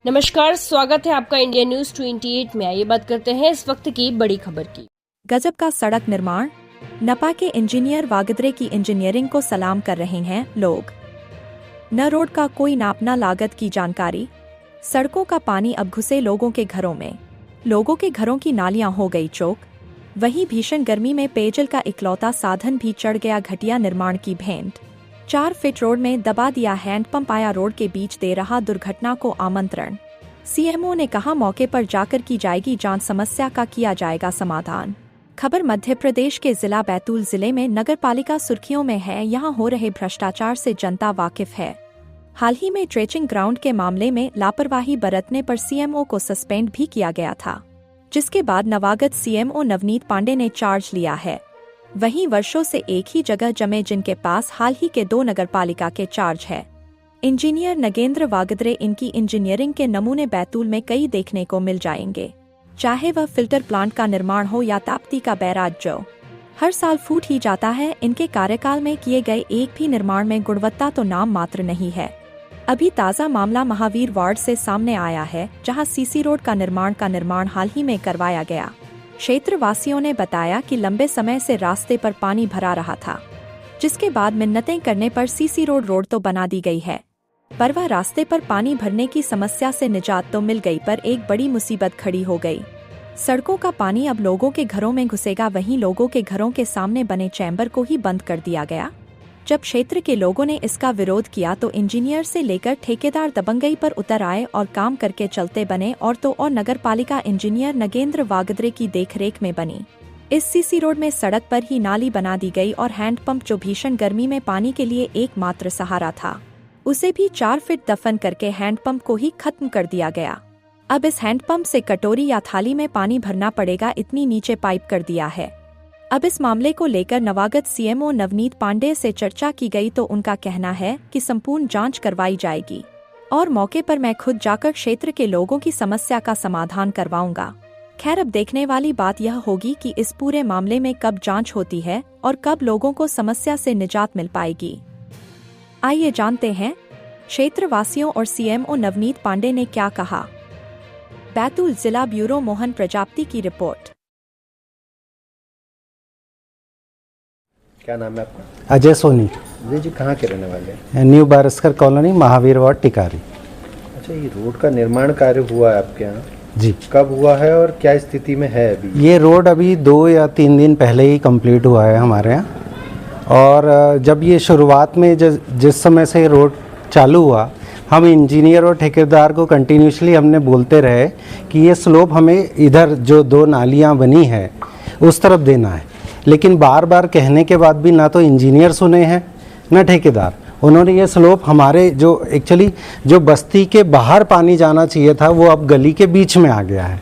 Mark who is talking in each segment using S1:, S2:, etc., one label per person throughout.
S1: नमस्कार, स्वागत है आपका इंडिया न्यूज 28 में। आइए बात करते हैं इस वक्त की बड़ी खबर की।
S2: गजब का सड़क निर्माण, नपा के इंजीनियर वागदरे की इंजीनियरिंग को सलाम कर रहे हैं लोग। न रोड का कोई नापना लागत की जानकारी, सड़कों का पानी अब घुसे लोगों के घरों में, लोगों के घरों की नालियां हो गई चौक। वहीं भीषण गर्मी में पेयजल का इकलौता साधन भी चढ़ गया घटिया निर्माण की भेंट। 4 फीट रोड में दबा दिया हैंडपंप, आया रोड के बीच दे रहा दुर्घटना को आमंत्रण। सीएमओ ने कहा मौके पर जाकर की जाएगी जांच, समस्या का किया जाएगा समाधान। खबर मध्य प्रदेश के जिला बैतूल जिले में नगरपालिका सुर्खियों में है। यहां हो रहे भ्रष्टाचार से जनता वाकिफ है। हाल ही में ट्रेचिंग ग्राउंड के मामले में लापरवाही बरतने पर सीएमओ को सस्पेंड भी किया गया था, जिसके बाद नवागत सीएमओ नवनीत पांडे ने चार्ज लिया है। वहीं वर्षों से एक ही जगह जमे जिनके पास हाल ही के 2 नगरपालिका के चार्ज है। इंजीनियर नगेंद्र वागदरे, इनकी इंजीनियरिंग के नमूने बैतूल में कई देखने को मिल जाएंगे, चाहे वह फिल्टर प्लांट का निर्माण हो या ताप्ती का बैराज जो हर साल फूट ही जाता है। इनके कार्यकाल में किए गए एक भी निर्माण में गुणवत्ता तो नाम मात्र नहीं है। अभी ताज़ा मामला महावीर वार्ड से सामने आया है, जहां सीसी रोड का निर्माण हाल ही में करवाया गया। क्षेत्रवासियों ने बताया कि लंबे समय से रास्ते पर पानी भरा रहा था, जिसके बाद मिन्नतें करने पर सीसी रोड तो बना दी गई है, पर वह रास्ते पर पानी भरने की समस्या से निजात तो मिल गई, पर एक बड़ी मुसीबत खड़ी हो गई। सड़कों का पानी अब लोगों के घरों में घुसेगा। वहीं लोगों के घरों के सामने बने चैम्बर को ही बंद कर दिया गया। जब क्षेत्र के लोगों ने इसका विरोध किया तो इंजीनियर से लेकर ठेकेदार दबंगई पर उतर आए और काम करके चलते बने। और नगरपालिका इंजीनियर नगेंद्र वागदरे की देखरेख में बनी इस सीसी रोड में सड़क पर ही नाली बना दी गई और हैंडपंप, जो भीषण गर्मी में पानी के लिए एकमात्र सहारा था, उसे भी 4 फीट दफन करके हैंडपंप को ही खत्म कर दिया गया। अब इस हैंडपंप से कटोरी या थाली में पानी भरना पड़ेगा, इतनी नीचे पाइप कर दिया है। अब इस मामले को लेकर नवागत सीएमओ नवनीत पांडे से चर्चा की गई तो उनका कहना है कि संपूर्ण जांच करवाई जाएगी और मौके पर मैं खुद जाकर क्षेत्र के लोगों की समस्या का समाधान करवाऊंगा। खैर, अब देखने वाली बात यह होगी कि इस पूरे मामले में कब जांच होती है और कब लोगों को समस्या से निजात मिल पाएगी। आइए जानते हैं क्षेत्रवासियों और सीएमओ नवनीत पांडे ने क्या कहा। बैतूल जिला ब्यूरो मोहन प्रजापति की रिपोर्ट।
S3: क्या नाम है आपका?
S4: अजय सोनी।
S3: अजय जी कहाँ के रहने वाले हैं?
S4: New Baraskar colony, Mahavir ward, Tikari.
S3: अच्छा, ये रोड का निर्माण कार्य हुआ है आपके यहाँ?
S4: जी।
S3: कब हुआ है और क्या स्थिति में है अभी?
S4: ये रोड अभी 2 या 3 दिन पहले ही कंप्लीट हुआ है हमारे यहाँ। और जब ये शुरुआत में जिस समय से रोड चालू हुआ, हम इंजीनियर और ठेकेदार को कंटिन्यूसली हमने बोलते रहे कि ये स्लोप हमें इधर जो 2 नालियाँ बनी है उस तरफ देना है। लेकिन बार बार कहने के बाद भी ना तो इंजीनियर सुने हैं ना ठेकेदार। उन्होंने ये स्लोप हमारे जो एक्चुअली जो बस्ती के बाहर पानी जाना चाहिए था वो अब गली के बीच में आ गया है।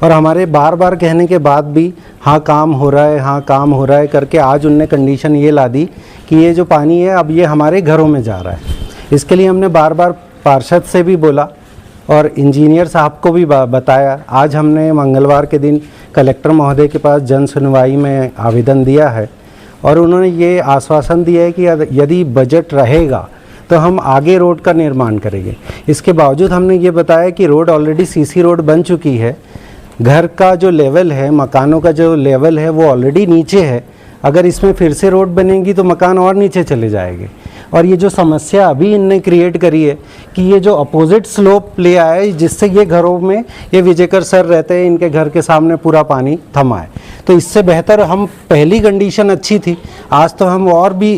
S4: और हमारे बार बार कहने के बाद भी हाँ काम हो रहा है, हाँ काम हो रहा है करके आज उनने कंडीशन ये ला दी कि ये जो पानी है अब ये हमारे घरों में जा रहा है। इसके लिए हमने बार बार पार्षद से भी बोला और इंजीनियर साहब को भी बताया। आज हमने मंगलवार के दिन कलेक्टर महोदय के पास जन सुनवाई में आवेदन दिया है और उन्होंने ये आश्वासन दिया है कि यदि बजट रहेगा तो हम आगे रोड का निर्माण करेंगे। इसके बावजूद हमने ये बताया कि रोड ऑलरेडी सीसी रोड बन चुकी है, घर का जो लेवल है, मकानों का जो लेवल है वो ऑलरेडी नीचे है। अगर इसमें फिर से रोड बनेगी तो मकान और नीचे चले जाएंगे। और ये जो समस्या अभी इनने क्रिएट करी है कि ये जो अपोजिट स्लोप ले आए, जिससे ये घरों में ये विजेकर सर रहते हैं, इनके घर के सामने पूरा पानी थमा है। तो इससे बेहतर हम पहली कंडीशन अच्छी थी, आज तो हम और भी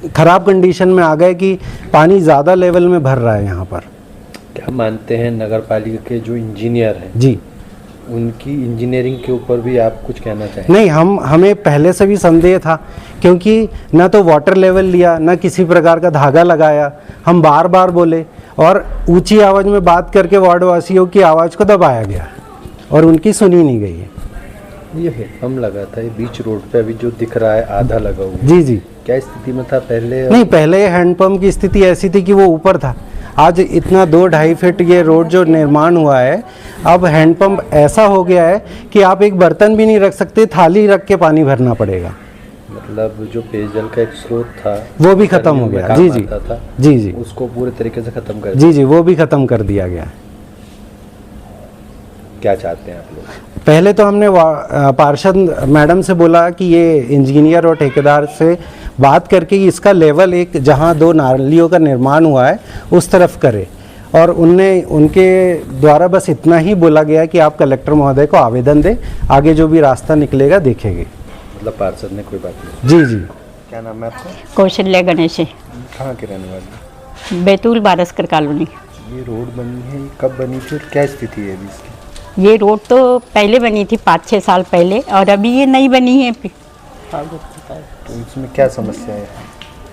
S4: ख़राब कंडीशन में आ गए कि पानी ज़्यादा लेवल में भर रहा है यहाँ पर।
S3: क्या मानते हैं नगरपालिका के जो इंजीनियर हैं
S4: जी,
S3: उनकी इंजीनियरिंग के ऊपर भी आप कुछ कहना चाहेंगे?
S4: नहीं, हमें पहले से भी संदेह था, क्योंकि ना तो वाटर लेवल लिया, ना किसी प्रकार का धागा लगाया। हम बार बार बोले और ऊंची आवाज़ में बात करके वार्डवासियों की आवाज़ को दबाया गया और उनकी सुनी नहीं गई है।
S3: ये हैंडपंप लगा था, ये बीच रोड पे अभी जो दिख रहा है आधा लगा हुआ।
S4: जी जी।
S3: क्या स्थिति में था पहले?
S4: नहीं, पहले हैंडपंप की स्थिति ऐसी थी कि वो ऊपर था। आज इतना 2-2.5 फीट ये रोड जो निर्माण हुआ है, अब हैंडपंप ऐसा हो गया है कि आप एक बर्तन भी नहीं रख सकते, थाली रख के पानी भरना पड़ेगा।
S3: मतलब जो पेयजल का एक स्रोत था
S4: वो भी खत्म हो गया। जी जी
S3: था,
S4: जी जी,
S3: उसको पूरे तरीके से खत्म कर
S4: जी जी, वो भी खत्म कर दिया गया।
S3: क्या चाहते हैं आप लोग?
S4: पहले तो हमने पार्षद मैडम से बोला कि ये इंजीनियर और ठेकेदार से बात करके कि इसका लेवल एक जहाँ 2 नालियों का निर्माण हुआ है उस तरफ करे, और उनके द्वारा बस इतना ही बोला गया कि आप कलेक्टर महोदय को आवेदन दें, आगे जो भी रास्ता निकलेगा देखेंगे।
S3: मतलब पार्षद ने कोई बात नहीं?
S4: जी जी।
S3: क्या नाम है आपका?
S5: कौशल्या गणेश।
S3: कहाँ के रहने वाले?
S5: बैतूल बारसकर कॉलोनी।
S3: ये रोड बनी है, ये कब बनी थी और क्या स्थिति है अभी इसकी?
S5: ये रोड तो पहले बनी थी 5-6 साल पहले, और अभी ये नई बनी है।
S3: तो इसमें क्या समस्या है?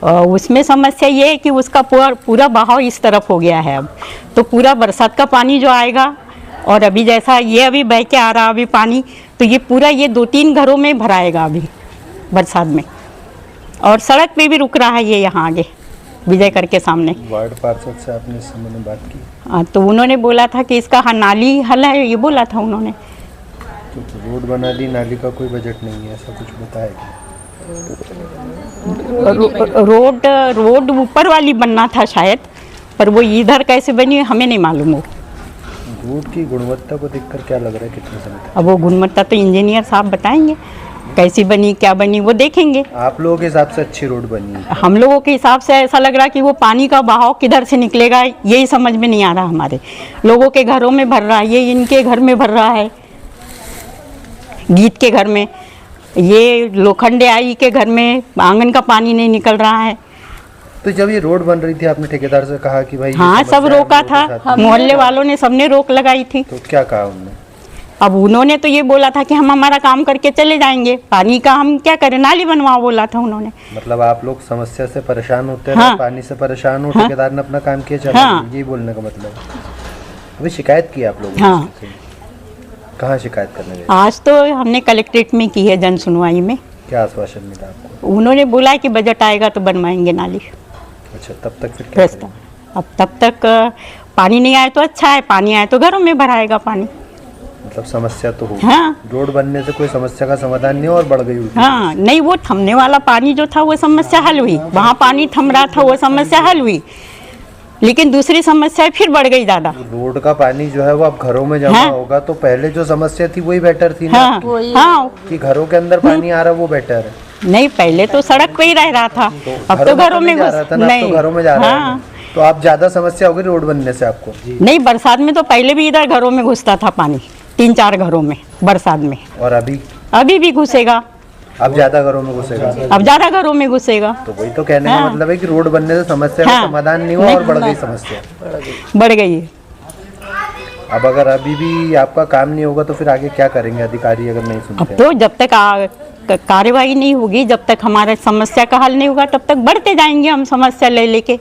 S5: और उसमें समस्या ये है कि उसका पूरा बहाव इस तरफ हो गया है। अब तो पूरा बरसात का पानी जो आएगा, और अभी जैसा ये अभी बह के आ रहा अभी पानी, तो ये पूरा ये 2-3 घरों में भराएगा अभी बरसात में, और सड़क पे भी रुक रहा है ये यहाँ आगे विजय कर के सामने।
S3: वार्ड पार्षद से आपने इस संबंध में बात की?
S5: तो उन्होंने बोला था कि इसका नाली हल है, ये बोला था उन्होंने।
S3: तो रोड बना दी, नाली का कोई बजट नहीं है, ऐसा कुछ बताया क्या?
S5: रोड ऊपर वाली बनना था शायद, पर वो इधर कैसे बनी हमें नहीं मालूम। वो
S3: रोड की गुणवत्ता को देखकर क्या लग रहा है, कितने समय तक?
S5: अब वो गुणवत्ता तो इंजीनियर साहब बताएंगे, कैसी बनी क्या बनी वो देखेंगे।
S3: आप लोगों के हिसाब से अच्छी रोड बनी है?
S5: हम लोगों के हिसाब से ऐसा लग रहा है कि वो पानी का बहाव किधर से निकलेगा यही समझ में नहीं आ रहा। हमारे लोगों के घरों में भर रहा है, ये इनके घर में भर रहा है, गीत के घर में, ये लोखंडे आई के घर में आंगन का पानी नहीं निकल रहा है।
S3: तो जब ये रोड बन रही थी आपने ठेकेदार से कहा कि भाई
S5: हाँ, सब रोका था, मोहल्ले वालों ने सबने रोक लगाई थी।
S3: तो क्या कहा उन्होंने?
S5: अब उन्होंने तो ये बोला था कि हम हमारा काम करके चले जाएंगे, पानी का हम क्या करें, नाली बनवाओ बोला था उन्होंने।
S3: मतलब आप लोग समस्या से परेशान होते हैं?
S5: हाँ।
S3: पानी से परेशान हो,
S5: हाँ।
S3: ठेकेदार ने अपना काम किया, चला
S5: हाँ।
S3: यही बोलने का मतलब? अभी शिकायत की आप लोगों ने?
S5: हाँ।
S3: कहाँ शिकायत करने गए?
S5: आज तो हमने कलेक्ट्रेट में की है जन सुनवाई में।
S3: क्या आश्वासन मिला आपको?
S5: उन्होंने बोला है कि बजट आएगा तो बनवाएंगे नाली।
S3: अच्छा, तब तक फिर क्या
S5: रास्ता अब तब तक पानी नहीं आए तो अच्छा है, पानी आए तो घरों में भराएगा पानी।
S3: मतलब समस्या तो होगी।
S5: हाँ।
S3: रोड बनने से कोई समस्या का समाधान नहीं और बढ़ गई उल्टी।
S5: हाँ, नहीं, वो थमने वाला पानी जो था वो समस्या हल हुई, वहाँ पानी थम रहा था वो समस्या हल हुई, लेकिन दूसरी समस्या फिर बढ़ गई ज़्यादा।
S3: रोड का पानी जो है वो अब घरों में जमा
S5: हाँ।
S3: होगा, तो पहले जो समस्या थी वही बेटर थी ना?
S5: हाँ हाँ,
S3: कि घरों के अंदर पानी आ रहा वो बेटर है?
S5: नहीं, पहले तो सड़क पे ही रह रहा था, अब तो घरों में
S3: जा रहा था ना, अब तो घरों में जा रहा है। तो आप ज्यादा समस्या होगी रोड बनने से आपको?
S5: नहीं, बरसात में तो पहले भी इधर घरों में घुसता था पानी, 3-4 घरों में बरसात में।
S3: और
S5: अभी भी घुसेगा,
S3: अब ज्यादा घरों में घुसेगा?
S5: अब ज्यादा घरों में घुसेगा।
S3: तो वही तो कहने का
S5: हाँ।
S3: मतलब है कि रोड बनने से समस्या का
S5: हाँ।
S3: समाधान नहीं हुआ और बढ़ गई समस्या।
S5: बढ़ गई है।
S3: अब अगर अभी भी आपका काम नहीं होगा तो फिर आगे क्या करेंगे अधिकारी अगर नहीं
S5: अब
S3: सुनते?
S5: तो जब तक कार्यवाही नहीं होगी, जब तक हमारे समस्या का हल नहीं होगा, तब तक बढ़ते जाएंगे हम समस्या ले लेके।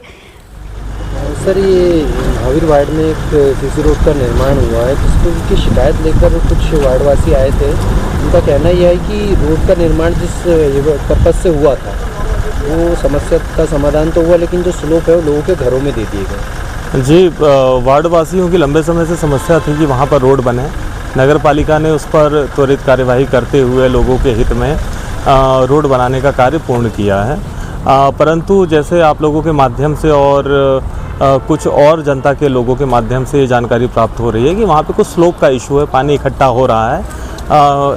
S3: सर, ये महावीर वार्ड में एक सीसी रोड का निर्माण हुआ है, जिसको उनकी शिकायत लेकर कुछ वार्डवासी आए थे। उनका कहना यह है कि रोड का निर्माण जिस पर्पज से हुआ था वो समस्या का समाधान तो हुआ, लेकिन जो स्लोप है वो लोगों के घरों में दे दिए गए।
S6: जी, वार्ड वासियों की लंबे समय से समस्या थी कि वहाँ पर रोड बने। नगर पालिका ने उस पर त्वरित कार्यवाही करते हुए लोगों के हित में रोड बनाने का कार्य पूर्ण किया है। परंतु जैसे आप लोगों के माध्यम से और कुछ और जनता के लोगों के माध्यम से ये जानकारी प्राप्त हो रही है कि वहाँ पे कुछ स्लोप का इशू है, पानी इकट्ठा हो रहा है।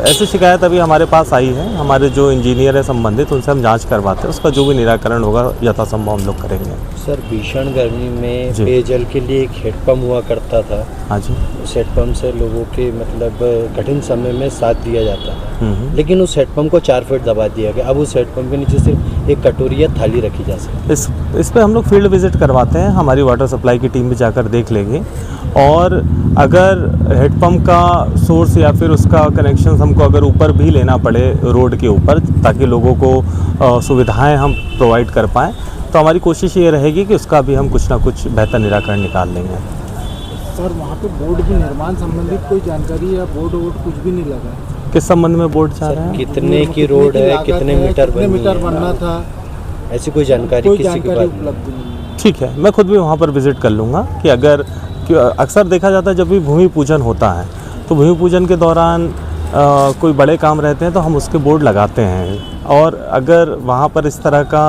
S6: ऐसी शिकायत अभी हमारे पास आई है। हमारे जो इंजीनियर है संबंधित, उनसे हम जांच करवाते हैं, उसका जो भी निराकरण होगा यथासंभव हम लोग करेंगे।
S3: सर, भीषण गर्मी में
S6: जी।
S3: पेयजल के लिए एक हेडपम्प हुआ करता था।
S6: हाँ जी।
S3: उस हेडपम्प से लोगों के मतलब कठिन समय में साथ दिया जाता था, लेकिन उस हेडपम्प को 4 फीट दबा दिया गया। अब उस हेडपम्प के नीचे सिर्फ एक कटोरी या थाली रखी जा सकती है।
S6: इस पे हम लोग फील्ड विजिट करवाते हैं, हमारी वाटर सप्लाई की टीम भी जाकर देख लेगी, और अगर हेडपम्प का सोर्स या फिर उसका कनेक्शन हमको अगर ऊपर भी लेना पड़े रोड के ऊपर, ताकि लोगों को सुविधाएं हम प्रोवाइड कर पाएँ, तो हमारी कोशिश ये रहेगी कि उसका भी हम कुछ ना कुछ बेहतर निराकरण निकाल लेंगे।
S7: सर, वहाँ पे बोर्ड के निर्माण संबंधित कोई जानकारी या बोर्ड वोर्ड कुछ भी नहीं लगा है?
S6: किस संबंध में बोर्ड चाह रहे हैं?
S3: कितने की रोड है, कितने मीटर
S7: बनना था,
S3: ऐसी कोई जानकारी किसी की बात
S7: उपलब्ध नहीं है।
S6: ठीक है, मैं खुद भी वहाँ पर विजिट कर लूँगा कि अक्सर देखा जाता है जब भी भूमि पूजन होता है तो भूमि पूजन के दौरान कोई बड़े काम रहते हैं तो हम उसके बोर्ड लगाते हैं, और अगर वहाँ पर इस तरह का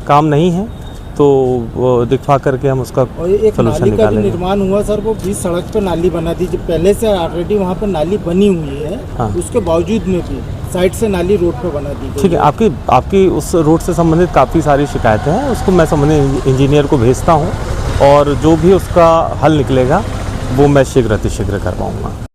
S6: काम नहीं है तो तो वो दिखवा करके हम उसका
S7: और ये एक
S6: सलूशन
S7: नाली का भी
S6: निकालेंगे।
S7: निर्माण हुआ सर, वो बीच सड़क पे नाली बना दी, जो पहले से ऑलरेडी वहाँ पर नाली बनी हुई है,
S6: हाँ।
S7: उसके बावजूद में भी साइड से नाली रोड पे बना दी गई
S6: ठीक है, आपकी उस रोड से संबंधित काफ़ी सारी शिकायतें हैं, उसको मैं संबंधित इंजीनियर को भेजता हूँ और जो भी उसका हल निकलेगा वो मैं शीघ्र अतिशीघ्र करवाऊँगा।